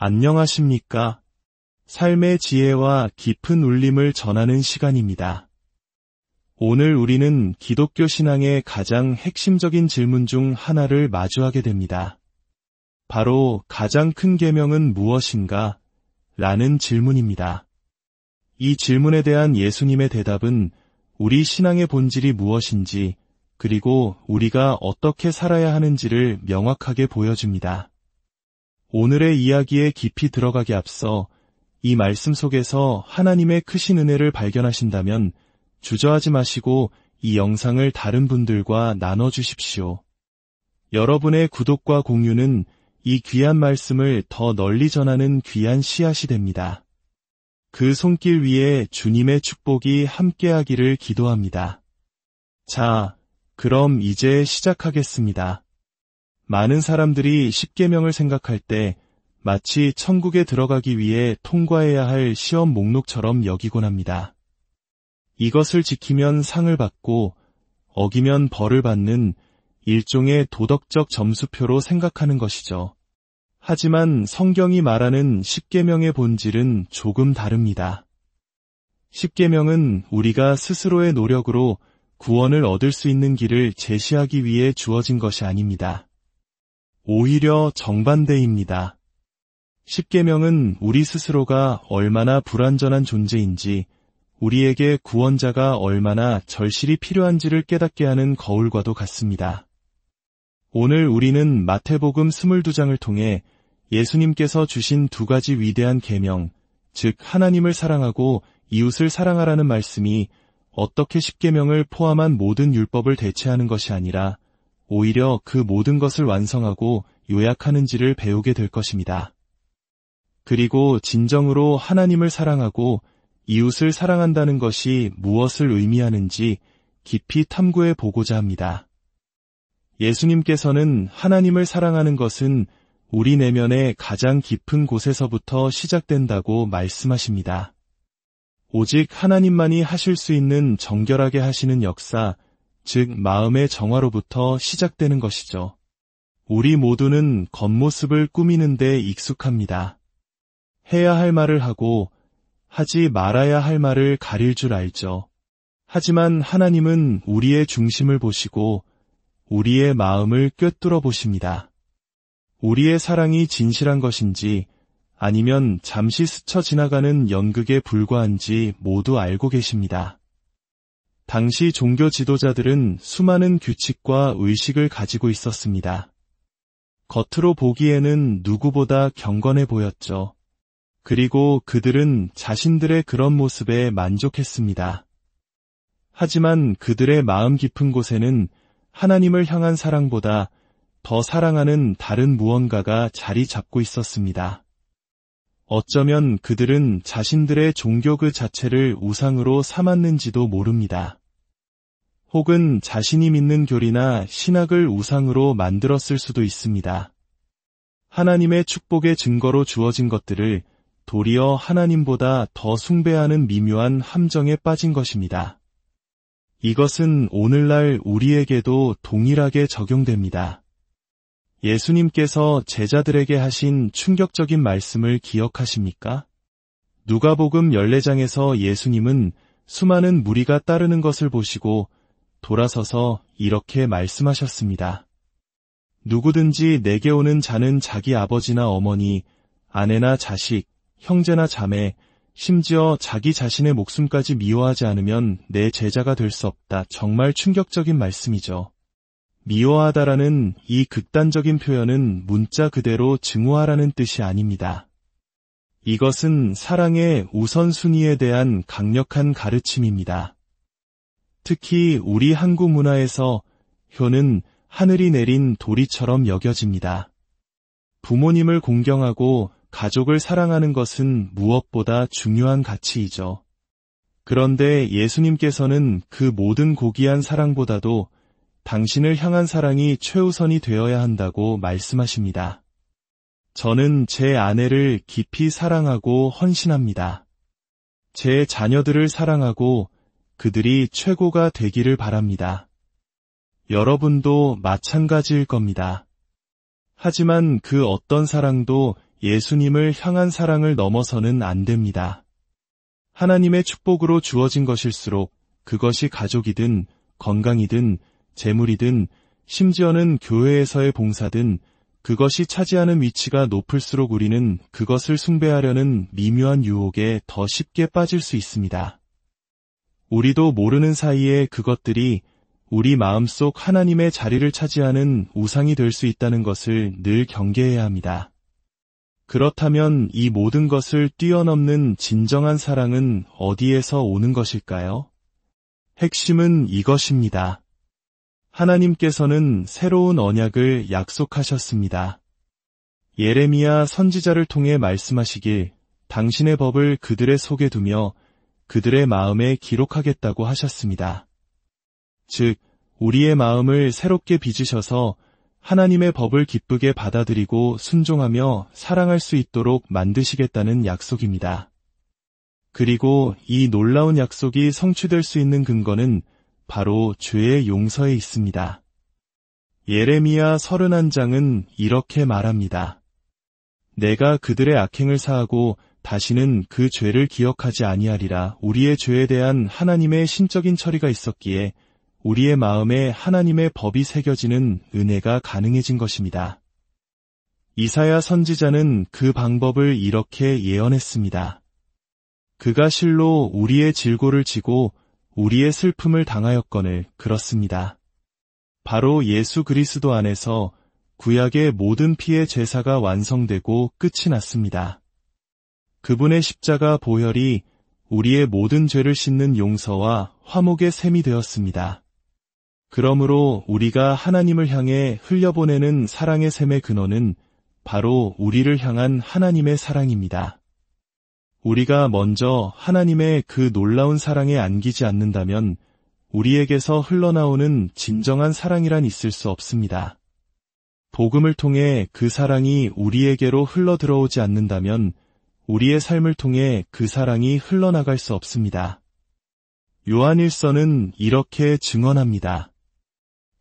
안녕하십니까? 삶의 지혜와 깊은 울림을 전하는 시간입니다. 오늘 우리는 기독교 신앙의 가장 핵심적인 질문 중 하나를 마주하게 됩니다. 바로 가장 큰 계명은 무엇인가? 라는 질문입니다. 이 질문에 대한 예수님의 대답은 우리 신앙의 본질이 무엇인지, 그리고 우리가 어떻게 살아야 하는지를 명확하게 보여줍니다. 오늘의 이야기에 깊이 들어가기 앞서 이 말씀 속에서 하나님의 크신 은혜를 발견하신다면 주저하지 마시고 이 영상을 다른 분들과 나눠주십시오. 여러분의 구독과 공유는 이 귀한 말씀을 더 널리 전하는 귀한 씨앗이 됩니다. 그 손길 위에 주님의 축복이 함께하기를 기도합니다. 자, 그럼 이제 시작하겠습니다. 많은 사람들이 십계명을 생각할 때 마치 천국에 들어가기 위해 통과해야 할 시험 목록처럼 여기곤 합니다. 이것을 지키면 상을 받고 어기면 벌을 받는 일종의 도덕적 점수표로 생각하는 것이죠. 하지만 성경이 말하는 십계명의 본질은 조금 다릅니다. 십계명은 우리가 스스로의 노력으로 구원을 얻을 수 있는 길을 제시하기 위해 주어진 것이 아닙니다. 오히려 정반대입니다. 십계명은 우리 스스로가 얼마나 불완전한 존재인지, 우리에게 구원자가 얼마나 절실히 필요한지를 깨닫게 하는 거울과도 같습니다. 오늘 우리는 마태복음 22장을 통해 예수님께서 주신 두 가지 위대한 계명, 즉 하나님을 사랑하고 이웃을 사랑하라는 말씀이 어떻게 십계명을 포함한 모든 율법을 대체하는 것이 아니라 오히려 그 모든 것을 완성하고 요약하는지를 배우게 될 것입니다. 그리고 진정으로 하나님을 사랑하고 이웃을 사랑한다는 것이 무엇을 의미하는지 깊이 탐구해 보고자 합니다. 예수님께서는 하나님을 사랑하는 것은 우리 내면의 가장 깊은 곳에서부터 시작된다고 말씀하십니다. 오직 하나님만이 하실 수 있는 정결하게 하시는 역사, 즉 마음의 정화로부터 시작되는 것이죠. 우리 모두는 겉모습을 꾸미는 데 익숙합니다. 해야 할 말을 하고 하지 말아야 할 말을 가릴 줄 알죠. 하지만 하나님은 우리의 중심을 보시고 우리의 마음을 꿰뚫어 보십니다. 우리의 사랑이 진실한 것인지 아니면 잠시 스쳐 지나가는 연극에 불과한지 모두 알고 계십니다. 당시 종교 지도자들은 수많은 규칙과 의식을 가지고 있었습니다. 겉으로 보기에는 누구보다 경건해 보였죠. 그리고 그들은 자신들의 그런 모습에 만족했습니다. 하지만 그들의 마음 깊은 곳에는 하나님을 향한 사랑보다 더 사랑하는 다른 무언가가 자리 잡고 있었습니다. 어쩌면 그들은 자신들의 종교 그 자체를 우상으로 삼았는지도 모릅니다. 혹은 자신이 믿는 교리나 신학을 우상으로 만들었을 수도 있습니다. 하나님의 축복의 증거로 주어진 것들을 도리어 하나님보다 더 숭배하는 미묘한 함정에 빠진 것입니다. 이것은 오늘날 우리에게도 동일하게 적용됩니다. 예수님께서 제자들에게 하신 충격적인 말씀을 기억하십니까? 누가복음 14장에서 예수님은 수많은 무리가 따르는 것을 보시고 돌아서서 이렇게 말씀하셨습니다. 누구든지 내게 오는 자는 자기 아버지나 어머니, 아내나 자식, 형제나 자매, 심지어 자기 자신의 목숨까지 미워하지 않으면 내 제자가 될 수 없다. 정말 충격적인 말씀이죠. 미워하다라는 이 극단적인 표현은 문자 그대로 증오하라는 뜻이 아닙니다. 이것은 사랑의 우선순위에 대한 강력한 가르침입니다. 특히 우리 한국 문화에서 효는 하늘이 내린 도리처럼 여겨집니다. 부모님을 공경하고 가족을 사랑하는 것은 무엇보다 중요한 가치이죠. 그런데 예수님께서는 그 모든 고귀한 사랑보다도 당신을 향한 사랑이 최우선이 되어야 한다고 말씀하십니다. 저는 제 아내를 깊이 사랑하고 헌신합니다. 제 자녀들을 사랑하고 그들이 최고가 되기를 바랍니다. 여러분도 마찬가지일 겁니다. 하지만 그 어떤 사랑도 예수님을 향한 사랑을 넘어서는 안 됩니다. 하나님의 축복으로 주어진 것일수록 그것이 가족이든 건강이든 재물이든 심지어는 교회에서의 봉사든 그것이 차지하는 위치가 높을수록 우리는 그것을 숭배하려는 미묘한 유혹에 더 쉽게 빠질 수 있습니다. 우리도 모르는 사이에 그것들이 우리 마음속 하나님의 자리를 차지하는 우상이 될 수 있다는 것을 늘 경계해야 합니다. 그렇다면 이 모든 것을 뛰어넘는 진정한 사랑은 어디에서 오는 것일까요? 핵심은 이것입니다. 하나님께서는 새로운 언약을 약속하셨습니다. 예레미야 선지자를 통해 말씀하시길 당신의 법을 그들의 속에 두며 그들의 마음에 기록하겠다고 하셨습니다. 즉, 우리의 마음을 새롭게 빚으셔서 하나님의 법을 기쁘게 받아들이고 순종하며 사랑할 수 있도록 만드시겠다는 약속입니다. 그리고 이 놀라운 약속이 성취될 수 있는 근거는 바로 죄의 용서에 있습니다. 예레미야 31장은 이렇게 말합니다. 내가 그들의 악행을 사하고 다시는 그 죄를 기억하지 아니하리라. 우리의 죄에 대한 하나님의 신적인 처리가 있었기에 우리의 마음에 하나님의 법이 새겨지는 은혜가 가능해진 것입니다. 이사야 선지자는 그 방법을 이렇게 예언했습니다. 그가 실로 우리의 질고를 지고 우리의 슬픔을 당하였거늘. 그렇습니다. 바로 예수 그리스도 안에서 구약의 모든 피의 제사가 완성되고 끝이 났습니다. 그분의 십자가 보혈이 우리의 모든 죄를 씻는 용서와 화목의 셈이 되었습니다. 그러므로 우리가 하나님을 향해 흘려보내는 사랑의 셈의 근원은 바로 우리를 향한 하나님의 사랑입니다. 우리가 먼저 하나님의 그 놀라운 사랑에 안기지 않는다면 우리에게서 흘러나오는 진정한 사랑이란 있을 수 없습니다. 복음을 통해 그 사랑이 우리에게로 흘러들어오지 않는다면 우리의 삶을 통해 그 사랑이 흘러나갈 수 없습니다. 요한일서는 이렇게 증언합니다.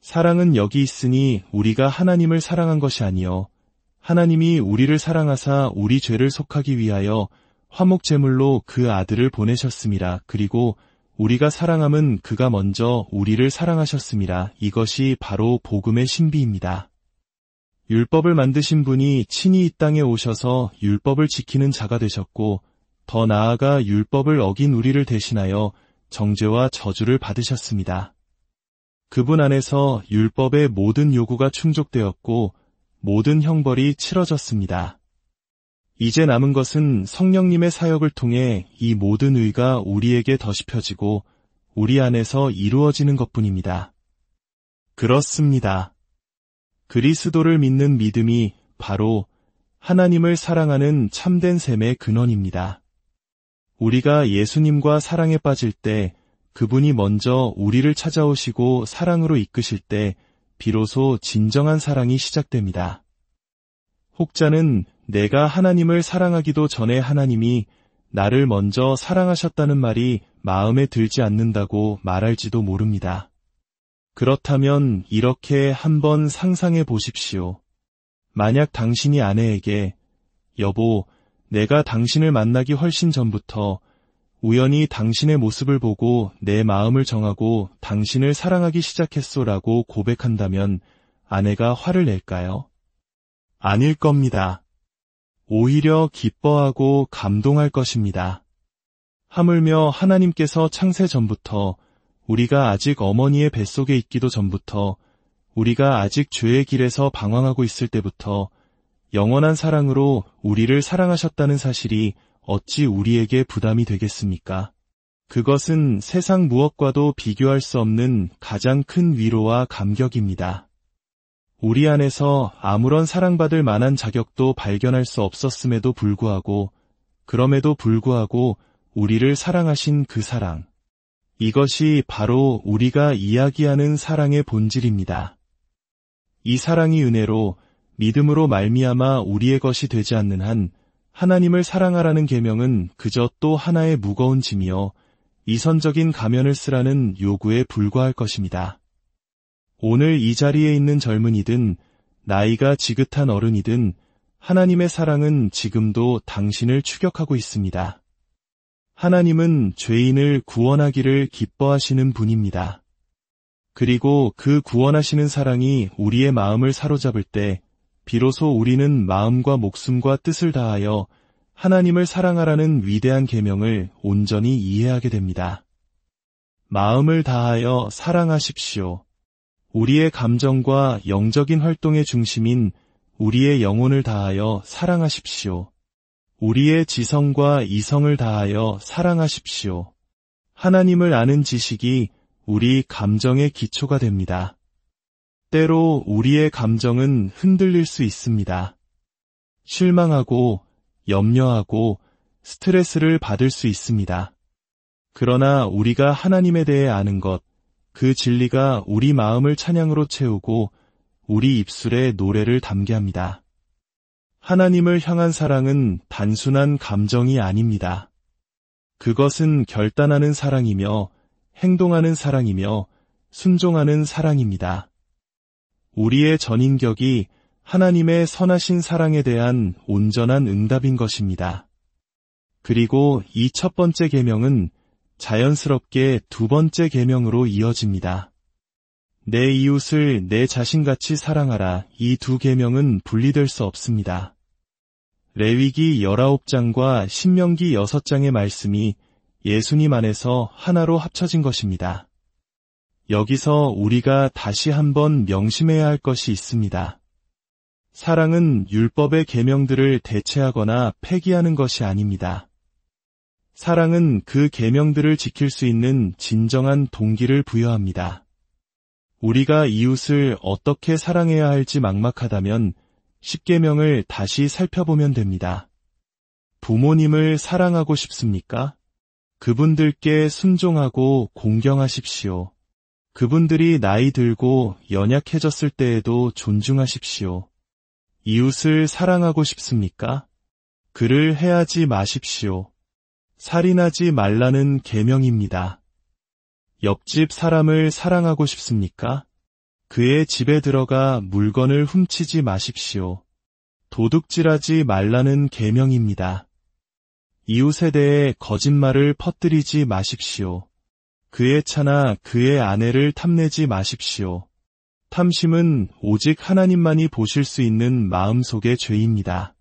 사랑은 여기 있으니 우리가 하나님을 사랑한 것이 아니요 하나님이 우리를 사랑하사 우리 죄를 속하기 위하여 화목제물로 그 아들을 보내셨음이라. 그리고 우리가 사랑함은 그가 먼저 우리를 사랑하셨음이라. 이것이 바로 복음의 신비입니다. 율법을 만드신 분이 친히 이 땅에 오셔서 율법을 지키는 자가 되셨고 더 나아가 율법을 어긴 우리를 대신하여 정죄와 저주를 받으셨습니다. 그분 안에서 율법의 모든 요구가 충족되었고 모든 형벌이 치러졌습니다. 이제 남은 것은 성령님의 사역을 통해 이 모든 의가 우리에게 더씹혀지고 우리 안에서 이루어지는 것뿐입니다. 그렇습니다. 그리스도를 믿는 믿음이 바로 하나님을 사랑하는 참된 셈의 근원입니다. 우리가 예수님과 사랑에 빠질 때 그분이 먼저 우리를 찾아오시고 사랑으로 이끄실 때 비로소 진정한 사랑이 시작됩니다. 혹자는 내가 하나님을 사랑하기도 전에 하나님이 나를 먼저 사랑하셨다는 말이 마음에 들지 않는다고 말할지도 모릅니다. 그렇다면 이렇게 한번 상상해 보십시오. 만약 당신이 아내에게 여보, 내가 당신을 만나기 훨씬 전부터 우연히 당신의 모습을 보고 내 마음을 정하고 당신을 사랑하기 시작했소라고 고백한다면 아내가 화를 낼까요? 아닐 겁니다. 오히려 기뻐하고 감동할 것입니다. 하물며 하나님께서 창세 전부터 우리가 아직 어머니의 뱃속에 있기도 전부터 우리가 아직 죄의 길에서 방황하고 있을 때부터 영원한 사랑으로 우리를 사랑하셨다는 사실이 어찌 우리에게 부담이 되겠습니까? 그것은 세상 무엇과도 비교할 수 없는 가장 큰 위로와 감격입니다. 우리 안에서 아무런 사랑받을 만한 자격도 발견할 수 없었음에도 불구하고, 그럼에도 불구하고 우리를 사랑하신 그 사랑. 이것이 바로 우리가 이야기하는 사랑의 본질입니다. 이 사랑이 은혜로 믿음으로 말미암아 우리의 것이 되지 않는 한 하나님을 사랑하라는 계명은 그저 또 하나의 무거운 짐이요 이선적인 가면을 쓰라는 요구에 불과할 것입니다. 오늘 이 자리에 있는 젊은이든 나이가 지긋한 어른이든 하나님의 사랑은 지금도 당신을 추격하고 있습니다. 하나님은 죄인을 구원하기를 기뻐하시는 분입니다. 그리고 그 구원하시는 사랑이 우리의 마음을 사로잡을 때 비로소 우리는 마음과 목숨과 뜻을 다하여 하나님을 사랑하라는 위대한 계명을 온전히 이해하게 됩니다. 마음을 다하여 사랑하십시오. 우리의 감정과 영적인 활동의 중심인 우리의 영혼을 다하여 사랑하십시오. 우리의 지성과 이성을 다하여 사랑하십시오. 하나님을 아는 지식이 우리 감정의 기초가 됩니다. 때로 우리의 감정은 흔들릴 수 있습니다. 실망하고 염려하고 스트레스를 받을 수 있습니다. 그러나 우리가 하나님에 대해 아는 것, 그 진리가 우리 마음을 찬양으로 채우고 우리 입술에 노래를 담게 합니다. 하나님을 향한 사랑은 단순한 감정이 아닙니다. 그것은 결단하는 사랑이며 행동하는 사랑이며 순종하는 사랑입니다. 우리의 전인격이 하나님의 선하신 사랑에 대한 온전한 응답인 것입니다. 그리고 이 첫 번째 계명은 자연스럽게 두 번째 계명으로 이어집니다. 내 이웃을 내 자신같이 사랑하라. 이 두 계명은 분리될 수 없습니다. 레위기 19장과 신명기 6장의 말씀이 예수님 안에서 하나로 합쳐진 것입니다. 여기서 우리가 다시 한번 명심해야 할 것이 있습니다. 사랑은 율법의 계명들을 대체하거나 폐기하는 것이 아닙니다. 사랑은 그 계명들을 지킬 수 있는 진정한 동기를 부여합니다. 우리가 이웃을 어떻게 사랑해야 할지 막막하다면 10계명을 다시 살펴보면 됩니다. 부모님을 사랑하고 싶습니까? 그분들께 순종하고 공경하십시오. 그분들이 나이 들고 연약해졌을 때에도 존중하십시오. 이웃을 사랑하고 싶습니까? 그를 해하지 마십시오. 살인하지 말라는 계명입니다. 옆집 사람을 사랑하고 싶습니까? 그의 집에 들어가 물건을 훔치지 마십시오. 도둑질하지 말라는 계명입니다. 이웃에 대해 거짓말을 퍼뜨리지 마십시오. 그의 차나 그의 아내를 탐내지 마십시오. 탐심은 오직 하나님만이 보실 수 있는 마음속의 죄입니다.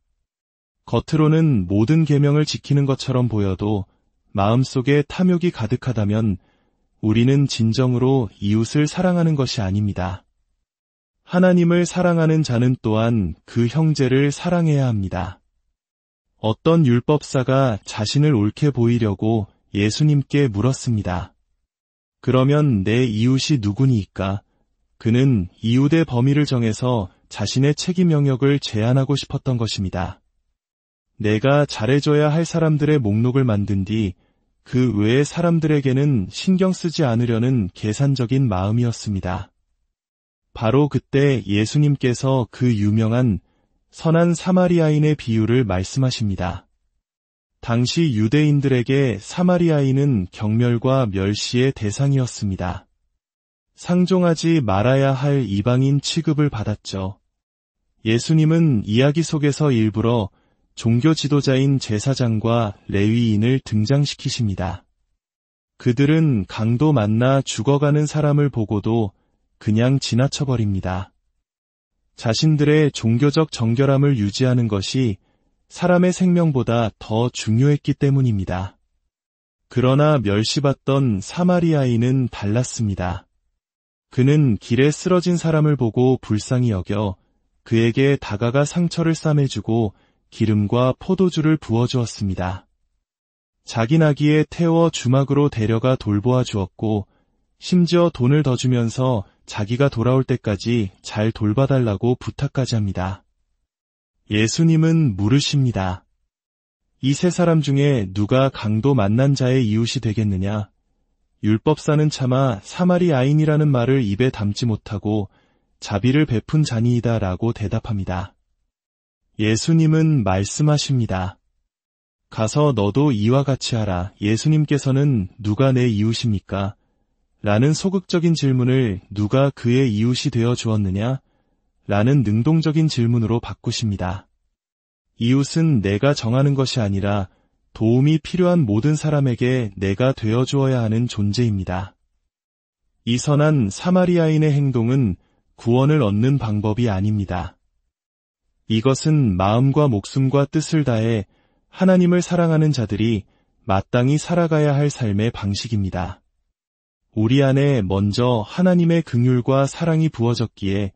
겉으로는 모든 계명을 지키는 것처럼 보여도 마음속에 탐욕이 가득하다면 우리는 진정으로 이웃을 사랑하는 것이 아닙니다. 하나님을 사랑하는 자는 또한 그 형제를 사랑해야 합니다. 어떤 율법사가 자신을 옳게 보이려고 예수님께 물었습니다. 그러면 내 이웃이 누구니이까? 그는 이웃의 범위를 정해서 자신의 책임 영역을 제한하고 싶었던 것입니다. 내가 잘해줘야 할 사람들의 목록을 만든 뒤 그 외의 사람들에게는 신경 쓰지 않으려는 계산적인 마음이었습니다. 바로 그때 예수님께서 그 유명한 선한 사마리아인의 비유를 말씀하십니다. 당시 유대인들에게 사마리아인은 경멸과 멸시의 대상이었습니다. 상종하지 말아야 할 이방인 취급을 받았죠. 예수님은 이야기 속에서 일부러 종교 지도자인 제사장과 레위인을 등장시키십니다. 그들은 강도 만나 죽어가는 사람을 보고도 그냥 지나쳐버립니다. 자신들의 종교적 정결함을 유지하는 것이 사람의 생명보다 더 중요했기 때문입니다. 그러나 멸시받던 사마리아인은 달랐습니다. 그는 길에 쓰러진 사람을 보고 불쌍히 여겨 그에게 다가가 상처를 싸매주고 기름과 포도주를 부어주었습니다. 자기 나귀에 태워 주막으로 데려가 돌보아 주었고 심지어 돈을 더 주면서 자기가 돌아올 때까지 잘 돌봐달라고 부탁까지 합니다. 예수님은 물으십니다. 이 세 사람 중에 누가 강도 만난 자의 이웃이 되겠느냐? 율법사는 차마 사마리아인이라는 말을 입에 담지 못하고 자비를 베푼 자니이다 라고 대답합니다. 예수님은 말씀하십니다. 가서 너도 이와 같이 하라. 예수님께서는 누가 내 이웃입니까? 라는 소극적인 질문을 누가 그의 이웃이 되어 주었느냐? 라는 능동적인 질문으로 바꾸십니다. 이웃은 내가 정하는 것이 아니라 도움이 필요한 모든 사람에게 내가 되어 주어야 하는 존재입니다. 이 선한 사마리아인의 행동은 구원을 얻는 방법이 아닙니다. 이것은 마음과 목숨과 뜻을 다해 하나님을 사랑하는 자들이 마땅히 살아가야 할 삶의 방식입니다. 우리 안에 먼저 하나님의 긍휼과 사랑이 부어졌기에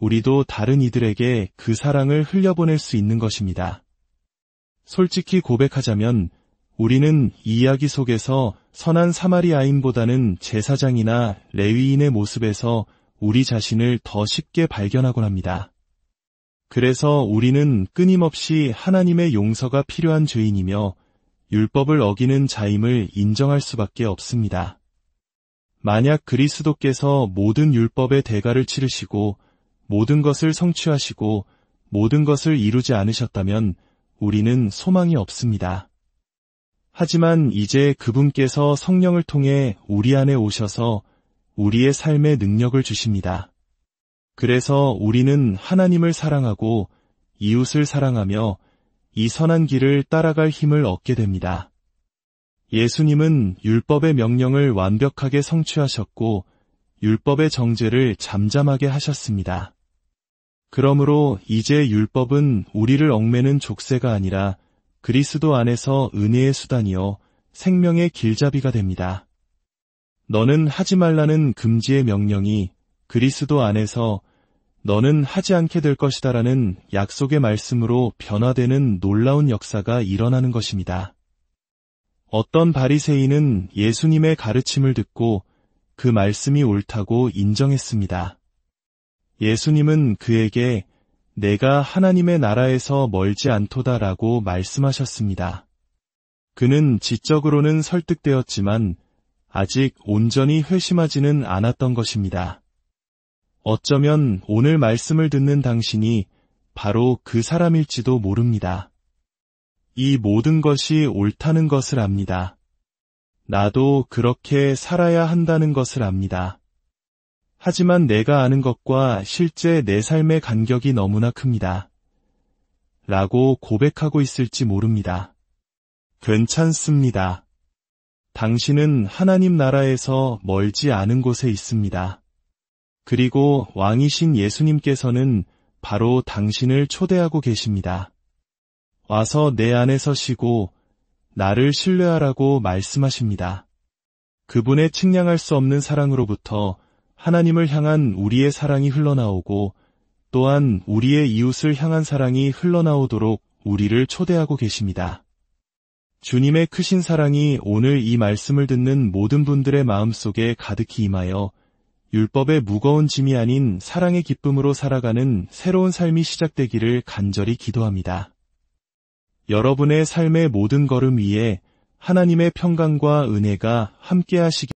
우리도 다른 이들에게 그 사랑을 흘려보낼 수 있는 것입니다. 솔직히 고백하자면 우리는 이 이야기 속에서 선한 사마리아인보다는 제사장이나 레위인의 모습에서 우리 자신을 더 쉽게 발견하곤 합니다. 그래서 우리는 끊임없이 하나님의 용서가 필요한 죄인이며 율법을 어기는 자임을 인정할 수밖에 없습니다. 만약 그리스도께서 모든 율법의 대가를 치르시고 모든 것을 성취하시고 모든 것을 이루지 않으셨다면 우리는 소망이 없습니다. 하지만 이제 그분께서 성령을 통해 우리 안에 오셔서 우리의 삶에 능력을 주십니다. 그래서 우리는 하나님을 사랑하고 이웃을 사랑하며 이 선한 길을 따라갈 힘을 얻게 됩니다. 예수님은 율법의 명령을 완벽하게 성취하셨고 율법의 정죄를 잠잠하게 하셨습니다. 그러므로 이제 율법은 우리를 얽매는 족쇄가 아니라 그리스도 안에서 은혜의 수단이요 생명의 길잡이가 됩니다. 너는 하지 말라는 금지의 명령이 그리스도 안에서 너는 하지 않게 될 것이다라는 약속의 말씀으로 변화되는 놀라운 역사가 일어나는 것입니다. 어떤 바리새인은 예수님의 가르침을 듣고 그 말씀이 옳다고 인정했습니다. 예수님은 그에게 내가 하나님의 나라에서 멀지 않도다라고 말씀하셨습니다. 그는 지적으로는 설득되었지만 아직 온전히 회심하지는 않았던 것입니다. 어쩌면 오늘 말씀을 듣는 당신이 바로 그 사람일지도 모릅니다. 이 모든 것이 옳다는 것을 압니다. 나도 그렇게 살아야 한다는 것을 압니다. 하지만 내가 아는 것과 실제 내 삶의 간격이 너무나 큽니다. 라고 고백하고 있을지 모릅니다. 괜찮습니다. 당신은 하나님 나라에서 멀지 않은 곳에 있습니다. 그리고 왕이신 예수님께서는 바로 당신을 초대하고 계십니다. 와서 내 안에서 쉬고 나를 신뢰하라고 말씀하십니다. 그분의 측량할 수 없는 사랑으로부터 하나님을 향한 우리의 사랑이 흘러나오고 또한 우리의 이웃을 향한 사랑이 흘러나오도록 우리를 초대하고 계십니다. 주님의 크신 사랑이 오늘 이 말씀을 듣는 모든 분들의 마음속에 가득히 임하여 율법의 무거운 짐이 아닌 사랑의 기쁨으로 살아가는 새로운 삶이 시작되기를 간절히 기도합니다. 여러분의 삶의 모든 걸음 위에 하나님의 평강과 은혜가 함께하시기